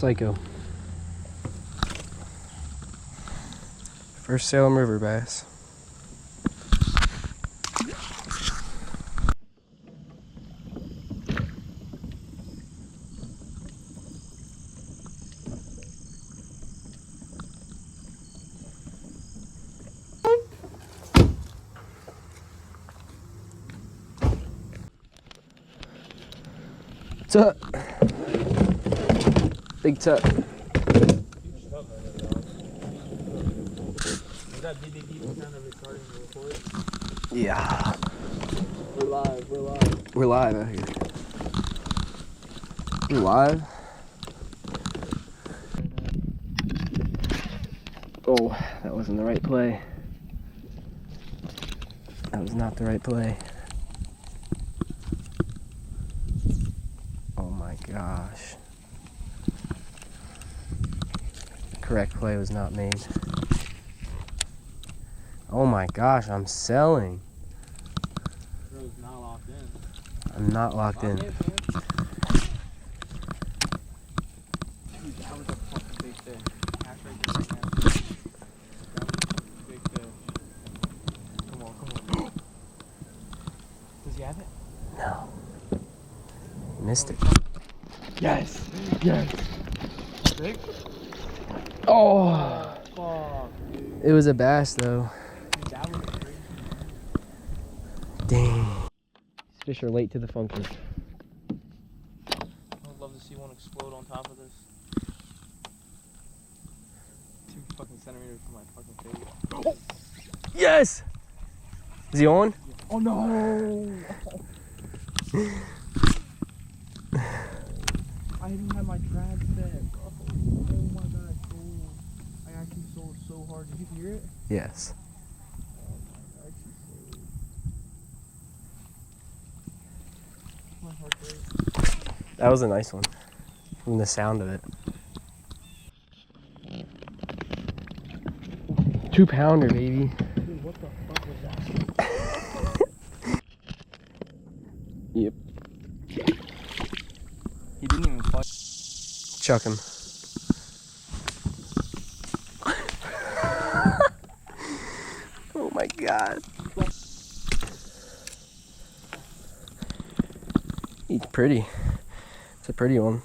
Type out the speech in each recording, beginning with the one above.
Psycho. First Salem River bass. Tut. Big tut. Yeah. We're live. We're live out here. We're live. Oh, that wasn't the right play. That was not the right play. Oh my gosh. The correct play was not made. Oh my gosh, I'm selling. Bro's not locked in. I'm not locked in. Dude, that was a fucking big fish. Cash right there, right now. That was a big fish. Come on. Does he have it? No. Missed it. Yes. Big? Oh. Fuck, dude. It was a bass though. Dude, that was crazy. Dang. These fish are late to the function. I would love to see one explode on top of this. 2 fucking centimeters from my fucking face. Oh. Yes! Is he on? Oh no! I didn't have my drag set. Oh my god, I actually sold so hard. Did you hear it? Yes. Oh my god, I actually sold. My heart rate. That was a nice one. From the sound of it. 2-pounder, baby. Dude, what the fuck was that? Yep. He didn't even fuck. Chuck him. Oh my god. He's pretty. It's a pretty one.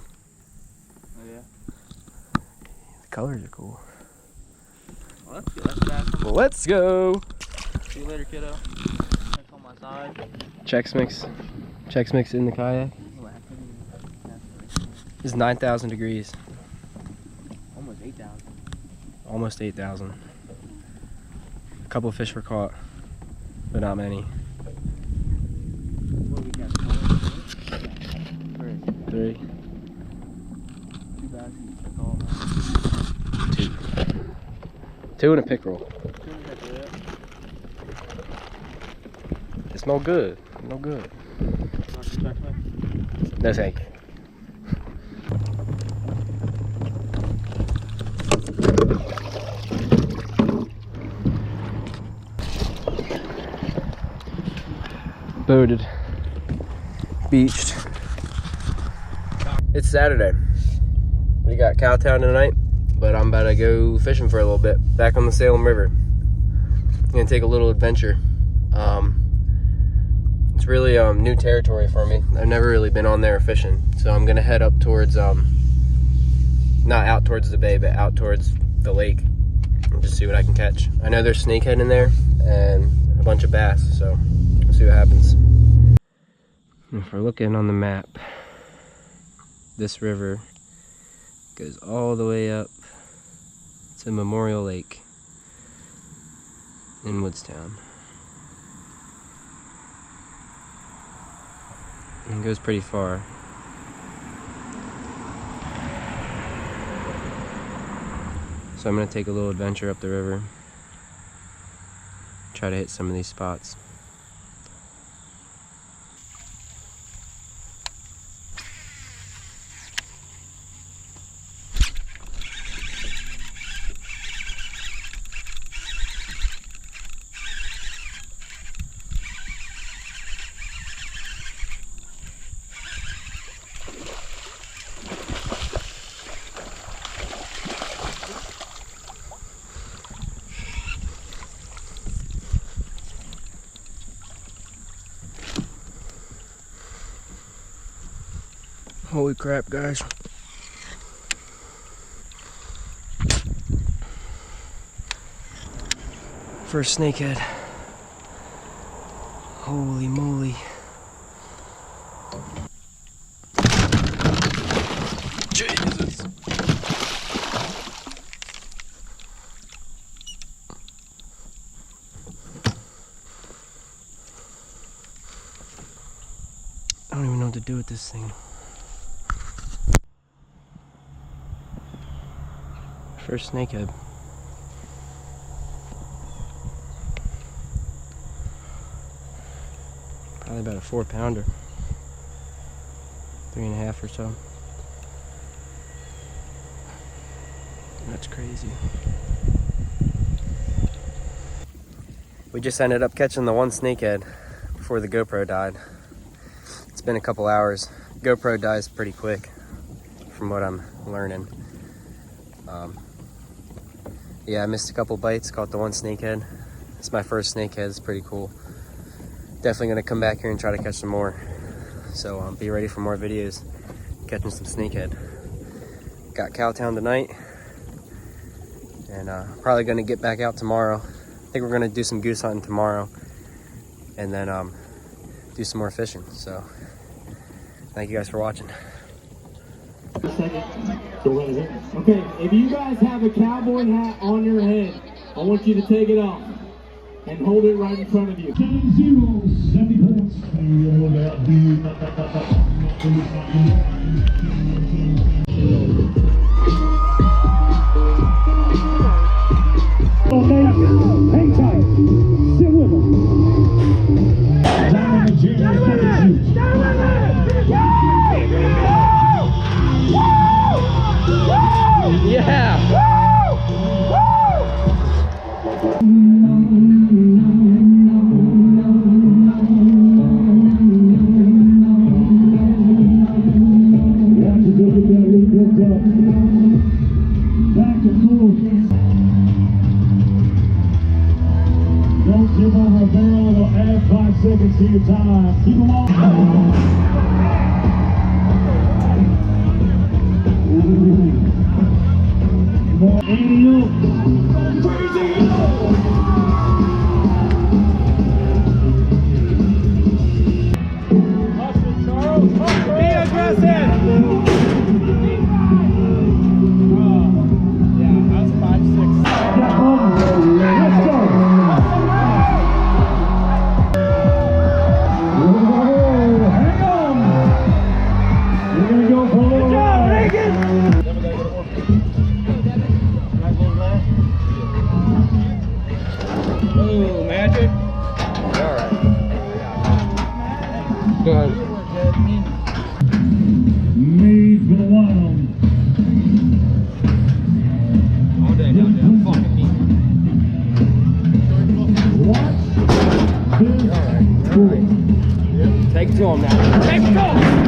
Oh yeah. The colors are cool. Well, that's good. That's bad. Well, let's go. See you later, kiddo. Check on my side. Chex Mix in the kayak. It's 9,000 degrees. Almost 8,000. Almost 8,000. A couple of fish were caught, but not many. What we got? 3. 2 bass each. That's all. 2. 2 and a pickerel. 2 and a half. It's no good. No good. No thank you. Boated. Beached. It's Saturday. We got Cowtown tonight, but I'm about to go fishing for a little bit. Back on the Salem River. I'm gonna take a little adventure. It's really new territory for me. I've never really been on there fishing, so I'm gonna head up towards not out towards the bay, but out towards the lake and just see what I can catch. I know there's snakehead in there and a bunch of bass, so we'll see what happens. If we're looking on the map, this river goes all the way up to Memorial Lake in Woodstown. And it goes pretty far. So I'm gonna take a little adventure up the river, try to hit some of these spots. Holy crap, guys. First snakehead. Holy moly. Jesus. I don't even know what to do with this thing. First snakehead. Probably about a 4-pounder. 3.5 or so. That's crazy. We just ended up catching the one snakehead before the GoPro died. It's been a couple hours. GoPro dies pretty quick from what I'm learning. Yeah, I missed a couple bites, caught the one snakehead. It's my first snakehead, it's pretty cool. Definitely gonna come back here and try to catch some more. So be ready for more videos, catching some snakehead. Got Cowtown tonight, and probably gonna get back out tomorrow. I think we're gonna do some goose hunting tomorrow, and then do some more fishing. So thank you guys for watching. Okay, if you guys have a cowboy hat on your head, I want you to take it off and hold it right in front of you. 7-0, 70 points. Hang tight. Sit with them. Yeah! Don't give over a barrel, it'll add 5 seconds to your time. Keep them all. Made for the wild. All day, fucking me. Watch this. All right. Take it to him now. Take it to him!